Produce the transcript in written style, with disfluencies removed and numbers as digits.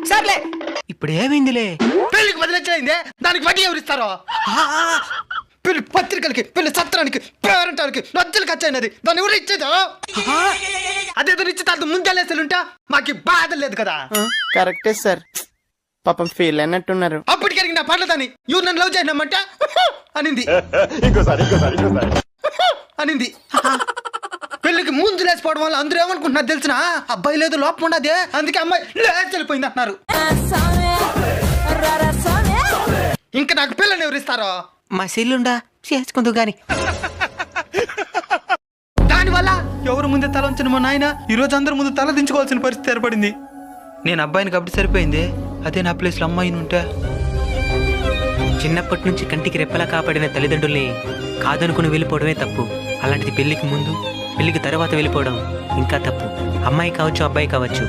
సర్లే ఇప్పుడు ఏమైందిలే? పెళ్లికి 10 లక్షలు అయిందే, దానికి వడ్డీ ఎవరు ఇస్తారో? పెళ్లి పత్రికలకి, పెళ్లి సత్రానికి, పేరెంటాలకి లక్షలు ఖర్చు అయినది, దాన్ని ఎవరు ఇచ్చేదా? అదేదో నిశ్చితార్థం ముందెళ్ళేసలుంటా మాకు బాధ లేదు కదా. కరెక్టే సార్, పాపం ఫీల్ అన్నట్టున్నారు. అప్పటికడిగి నా పడలేదని ఇవ్వు నన్ను లవ్ చేయమంటే అనింది అనింది. పెళ్లికి ముందు లేచిపోవడం వల్ల అందరూ ఏమనుకుంటున్నారు తెలిసిన, అబ్బాయి లేదు లోపం ఉండదే, అందుకే అమ్మాయి లేచి వెళ్ళిపోయింది అంటున్నారు. ఇంకా నాకు పిల్లని ఎవరు ఇస్తారో? మా సెల్లుండా చేసుకుందు గాని. దానివల్ల ఎవరు ముందే తల ఉంచిన మా నాయన ఈ రోజు అందరి ముందు తల దించుకోవాల్సిన పరిస్థితి ఏర్పడింది. నేను అబ్బాయిని కాబట్టి సరిపోయింది, అదే నా ప్లేస్లో అమ్మాయిని ఉంటే. చిన్నప్పటి నుంచి కంటికి రెప్పలా కాపాడిన తల్లిదండ్రుల్ని కాదనుకుని వెళ్ళిపోవడమే తప్పు. అలాంటిది పెళ్లికి ముందు, పెళ్లికి తర్వాత వెళ్ళిపోవడం ఇంకా తప్పు. అమ్మాయి కావచ్చు, అబ్బాయి కావచ్చు,